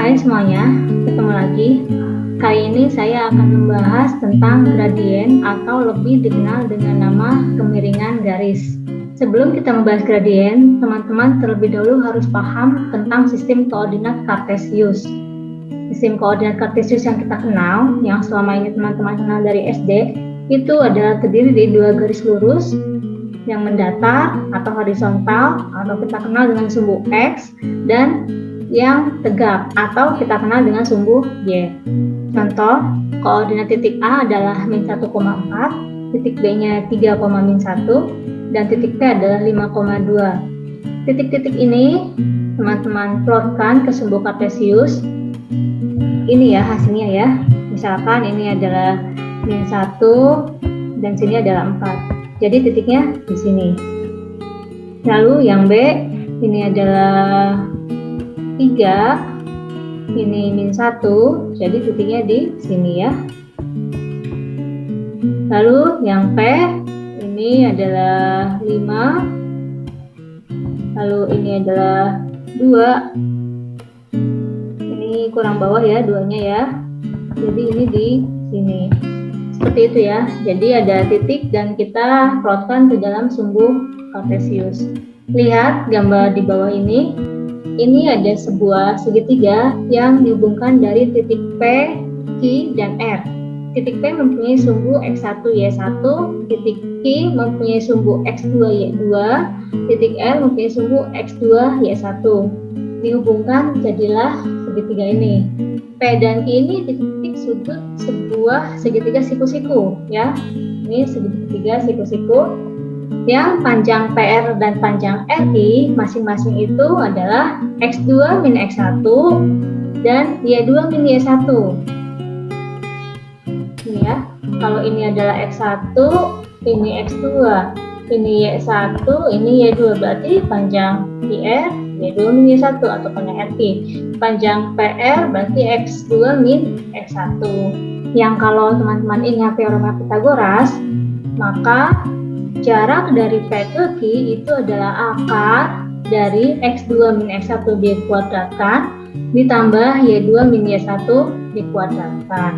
Hai semuanya, ketemu lagi. Kali ini saya akan membahas tentang gradien atau lebih dikenal dengan nama kemiringan garis. Sebelum kita membahas gradien, teman-teman terlebih dahulu harus paham tentang sistem koordinat kartesius. Sistem koordinat kartesius yang kita kenal, yang selama ini teman-teman kenal dari SD, itu adalah terdiri dari dua garis lurus yang mendatar atau horizontal, atau kita kenal dengan sumbu X, dan yang tegak atau kita kenal dengan sumbu Y. Contoh, koordinat titik A adalah min 1,4, titik B-nya 3,-1, dan titik P adalah 5,2. Titik-titik ini teman-teman plotkan ke sumbu kartesius. Ini ya hasilnya ya. Misalkan ini adalah min 1 dan sini adalah 4. Jadi titiknya di sini. Lalu yang B ini adalah 3, ini min 1, jadi titiknya di sini ya. Lalu yang P ini adalah 5, lalu ini adalah 2, ini kurang bawah ya 2-nya ya, jadi ini di sini. Seperti itu ya, jadi ada titik dan kita plotkan ke dalam sumbu kartesius. Lihat gambar di bawah ini ada sebuah segitiga yang dihubungkan dari titik P, Q, dan R. Titik P mempunyai sumbu X1, Y1, titik Q mempunyai sumbu X2, Y2, titik R mempunyai sumbu X2, Y1. Dihubungkan jadilah segitiga ini. P dan Q ini titik sudut sebuah segitiga siku-siku ya. Ini segitiga siku-siku yang panjang PR dan panjang RI masing-masing itu adalah X2 min X1 dan Y2 min Y1. Ini ya, kalau ini adalah X1, ini X2, ini Y1, ini Y2, berarti panjang PR Y2 min Y1 atau panjang RI. Panjang PR berarti X2 min X1. Yang kalau teman-teman ingat teorema Pythagoras, maka jarak dari P ke Q itu adalah akar dari X2 min X1 dikuadratkan ditambah Y2 min Y1 dikuadratkan.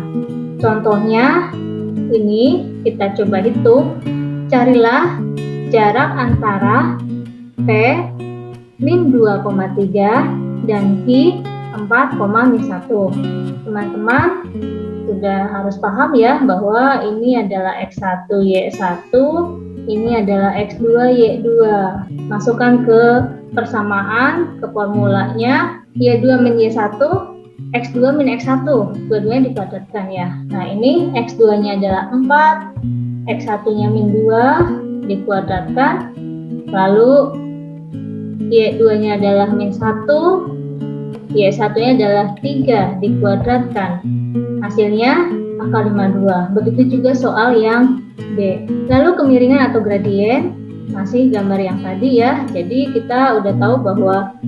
Contohnya ini kita coba hitung. Carilah jarak antara P min 2,3 dan Q 4,-1. Teman-teman sudah harus paham ya bahwa ini adalah X1 Y1, ini adalah X2 Y2. Masukkan ke persamaan, ke formulanya Y2 min Y1, X2 min X1, dua-duanya dikuadratkan ya. Nah ini X2 nya adalah 4, X1 nya min 2 dikuadratkan, lalu Y2 nya adalah min 1, Y1 nya adalah 3 dikuadratkan. Hasilnya angka 52. Begitu juga soal yang B. Lalu kemiringan atau gradien, masih gambar yang tadi ya. Jadi kita udah tahu bahwa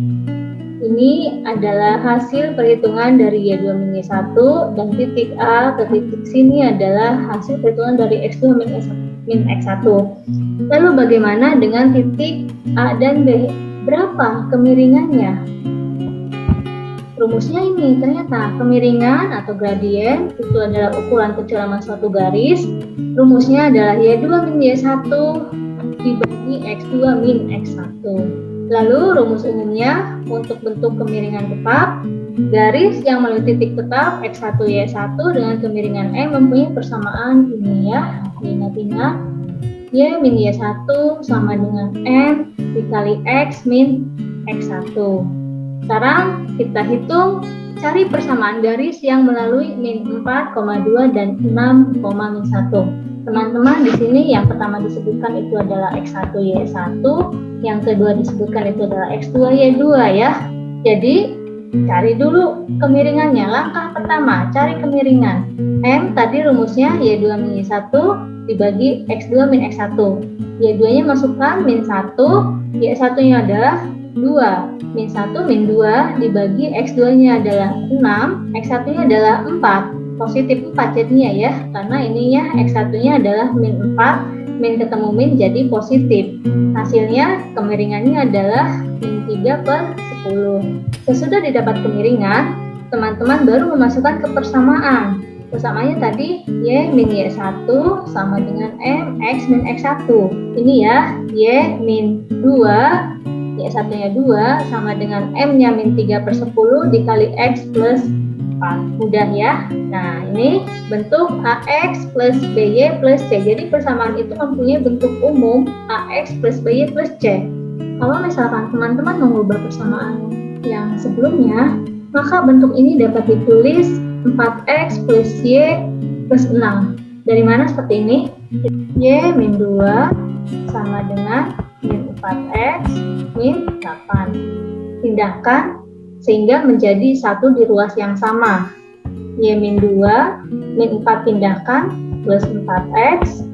ini adalah hasil perhitungan dari Y2 min Y1 dan titik A ke titik sini adalah hasil perhitungan dari X2 min X1. Lalu bagaimana dengan titik A dan B? Berapa kemiringannya? Rumusnya ini ternyata kemiringan atau gradien itu adalah ukuran keceraman suatu garis. Rumusnya adalah Y2 min Y1 dibagi X2 min X1. Lalu rumus umumnya untuk bentuk kemiringan tetap, garis yang melalui titik tetap X1 Y1 dengan kemiringan M mempunyai persamaan ini ya. Ingat-ingat Y min Y1 sama dengan M dikali X min X1. Sekarang kita hitung, cari persamaan garis yang melalui min 4,2 dan 6,-1. Teman-teman di sini yang pertama disebutkan itu adalah X1 Y1, yang kedua disebutkan itu adalah X2 Y2 ya. Jadi cari dulu kemiringannya. Langkah pertama, cari kemiringan. M tadi rumusnya Y2 min Y1 dibagi X2 min X1. Y2 nya masukkan min 1, Y1 nya adalah 2, min 1 min 2 dibagi X2 nya adalah 6, X1 nya adalah 4, positif 4 jadinya ya, karena ininya X1 nya adalah min 4, min ketemu min jadi positif. Hasilnya kemiringannya adalah min 3/10. Sesudah didapat kemiringan, teman-teman baru memasukkan ke persamaan. Persamaannya tadi Y min Y1 sama dengan MX min X1. Ini ya, Y min 2, Y1 nya 2 sama dengan M nya min 3/10 dikali X plus 4. Mudah ya. Nah, ini bentuk AX plus BY plus C. Jadi persamaan itu mempunyai bentuk umum AX plus BY plus C. Kalau misalkan teman-teman mengubah persamaan yang sebelumnya, maka bentuk ini dapat ditulis 4X plus Y plus 6. Dari mana seperti ini? Y min 2 sama dengan min 4X min 8. Pindahkan sehingga menjadi satu di ruas yang sama. Y min 2, min 4 pindahkan, plus 4X,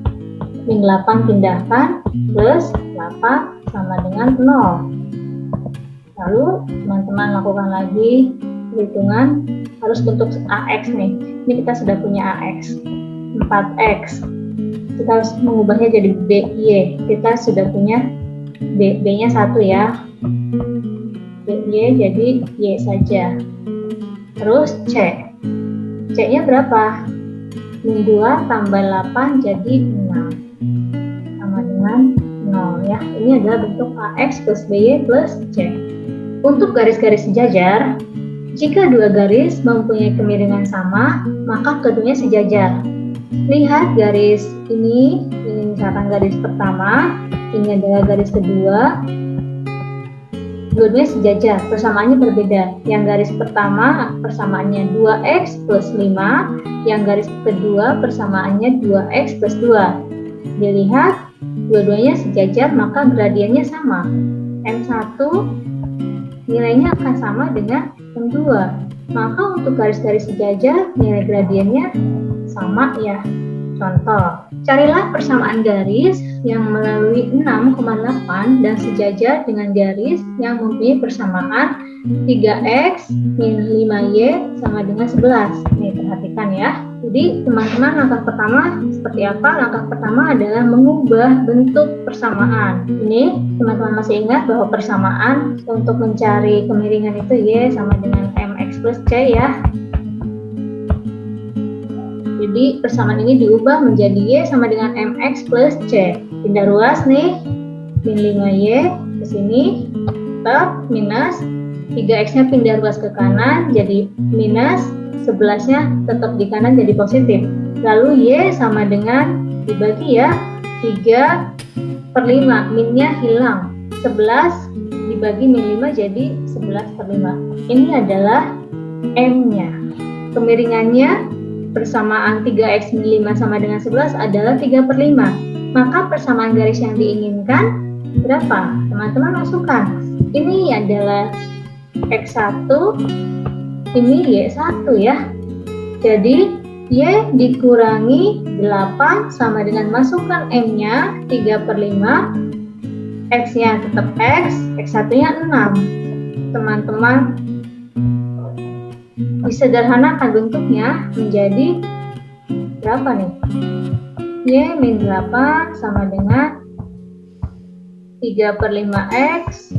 min 8 pindahkan, plus 8 sama dengan 0. Lalu teman-teman lakukan lagi perhitungan, harus bentuk AX nih. Ini kita sudah punya AX, 4X. Kita harus mengubahnya jadi BY. Kita sudah punya B-nya 1 ya. Y jadi Y saja. Terus C-nya berapa? Min 2 tambah 8 jadi 6 sama dengan 0 ya. Ini adalah bentuk AX plus BY plus C. Untuk garis-garis sejajar, jika dua garis mempunyai kemiringan sama, maka keduanya sejajar. Lihat garis ini misalkan garis pertama, ini adalah garis kedua. Dua-duanya sejajar, persamaannya berbeda. Yang garis pertama persamaannya 2x plus 5, yang garis kedua persamaannya 2x plus 2. Dilihat, dua-duanya sejajar maka gradiennya sama. M1 nilainya akan sama dengan M2. Maka untuk garis-garis sejajar nilai gradiennya sama ya. Contoh, carilah persamaan garis yang melalui 6,8 dan sejajar dengan garis yang mempunyai persamaan 3x min 5y sama dengan 11. Nih, perhatikan ya. Jadi, teman-teman langkah pertama seperti apa? Langkah pertama adalah mengubah bentuk persamaan. Ini, teman-teman masih ingat bahwa persamaan untuk mencari kemiringan itu y sama dengan mx plus c ya. Jadi persamaan ini diubah menjadi Y sama dengan MX plus C. Pindah ruas nih, min 5Y ke sini, tetap minus, 3X-nya pindah ruas ke kanan, jadi minus, 11-nya tetap di kanan jadi positif. Lalu Y sama dengan, dibagi ya, 3/5, minnya hilang. 11 dibagi min 5 jadi 11/5. Ini adalah M-nya. Kemiringannya, persamaan 3x min 5 sama dengan 11 adalah 3/5. Maka persamaan garis yang diinginkan berapa? Teman-teman masukkan. Ini adalah x1, ini y1 ya. Jadi y dikurangi 8 sama dengan masukkan m-nya 3/5, x-nya tetap x, x1-nya 6. Teman-teman disederhanakan bentuknya menjadi berapa nih? Y min 8 sama dengan 3/5x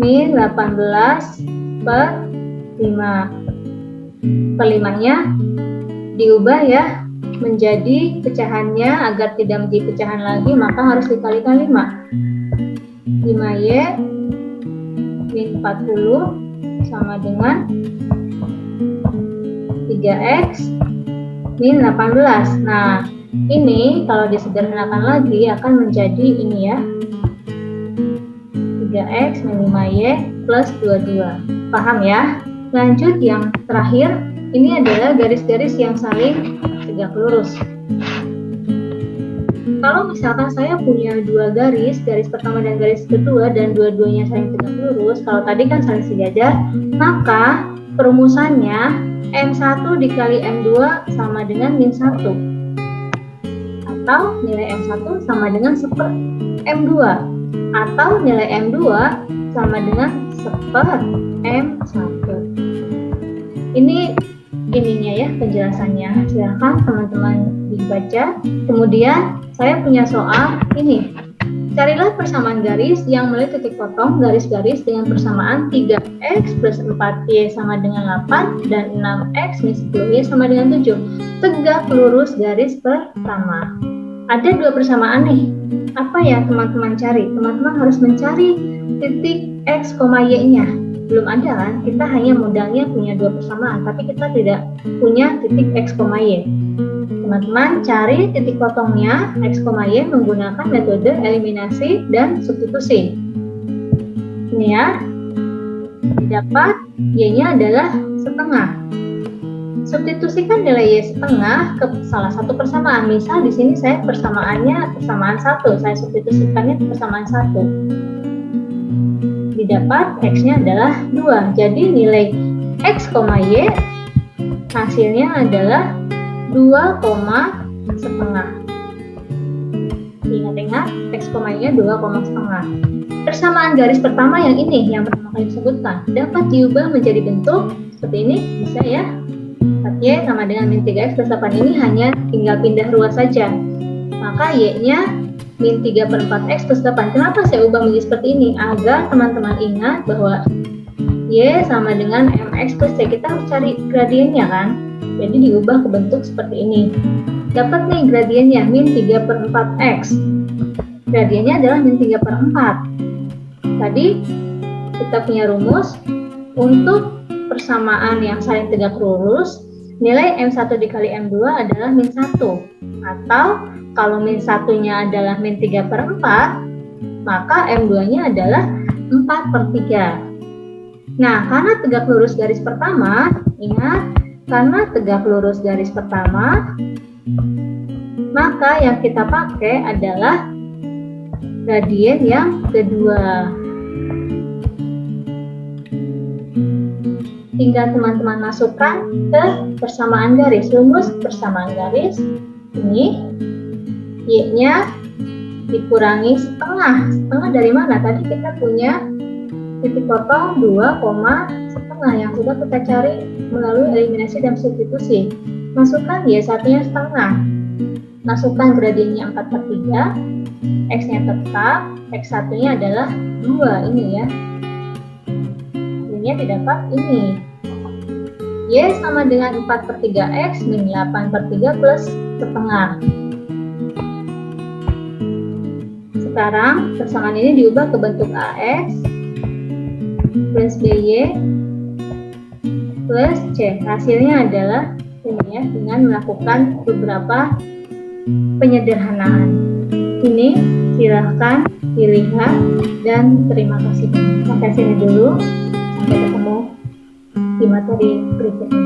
min 18/5. Per-5-nya diubah ya menjadi pecahannya, agar tidak menjadi pecahan lagi maka harus dikalikan 5. 5y min 40 sama dengan 3x min 18. Nah, ini kalau disederhanakan lagi akan menjadi ini ya, 3x min 5y plus 22. Paham ya? Lanjut yang terakhir, ini adalah garis-garis yang saling tegak lurus. Kalau misalkan saya punya dua garis, garis pertama dan garis kedua, dan dua-duanya saling tegak lurus, kalau tadi kan saling sejajar, maka perumusannya M1 dikali M2 sama dengan min 1. Atau nilai M1 sama dengan seper M2. Atau nilai M2 sama dengan seper M1. Ini ininya ya penjelasannya. Silakan teman-teman dibaca. Kemudian saya punya soal ini. Carilah persamaan garis yang melalui titik potong garis-garis dengan persamaan 3x plus 4y sama dengan 8 dan 6x minus 10y sama dengan 7. Tegak lurus garis pertama. Ada dua persamaan nih. Apa ya teman-teman cari? Teman-teman harus mencari titik x, y-nya. Belum ada kan? Kita hanya modalnya punya dua persamaan, tapi kita tidak punya titik x, y. Teman-teman cari titik potongnya x, y menggunakan metode eliminasi dan substitusi. Ini ya, didapat y-nya adalah setengah. Substitusikan nilai y setengah ke salah satu persamaan. Misal di sini saya persamaannya persamaan 1, saya substitusikannya persamaan 1. Didapat x-nya adalah 2. Jadi nilai x, y hasilnya adalah 2, setengah. Ingat-ingat x, y-nya 2, setengah. Persamaan garis pertama yang ini, yang pertama kali disebutkan, dapat diubah menjadi bentuk seperti ini, bisa ya. 4y sama dengan min 3x plus 8 ini hanya tinggal pindah ruas saja. Maka y-nya min 3/4x plus 8. Kenapa saya ubah menjadi seperti ini? Agar teman-teman ingat bahwa y sama dengan mx plus c. Kita harus cari gradiennya kan? Jadi diubah ke bentuk seperti ini. Dapat nih gradiennya min 3/4x. Gradiennya adalah min 3/4. Tadi kita punya rumus untuk persamaan yang saling tegak lurus. Nilai M1 dikali M2 adalah min 1. Atau kalau min 1-nya adalah min 3/4, maka M2-nya adalah 4/3. Nah, karena tegak lurus garis pertama, ingat, karena tegak lurus garis pertama, maka yang kita pakai adalah gradien yang kedua. Tinggal teman-teman masukkan ke persamaan garis. Rumus persamaan garis ini y-nya dikurangi setengah. Setengah dari mana? Tadi kita punya titik potong 2, setengah yang sudah kita cari melalui eliminasi dan substitusi. Masukkan y1-nya setengah. Masukkan gradiennya 4/3. X-nya tetap, X1-nya adalah 2 ini ya. Ini didapat ini. Y sama dengan 4/3x min 8/3 plus setengah. Sekarang persamaan ini diubah ke bentuk AX plus BY plus C. Hasilnya adalah ini ya, dengan melakukan beberapa penyederhanaan. Ini silahkan dilihat dan terima kasih. Sampai sini dulu. Sampai ketemu di materi berikutnya.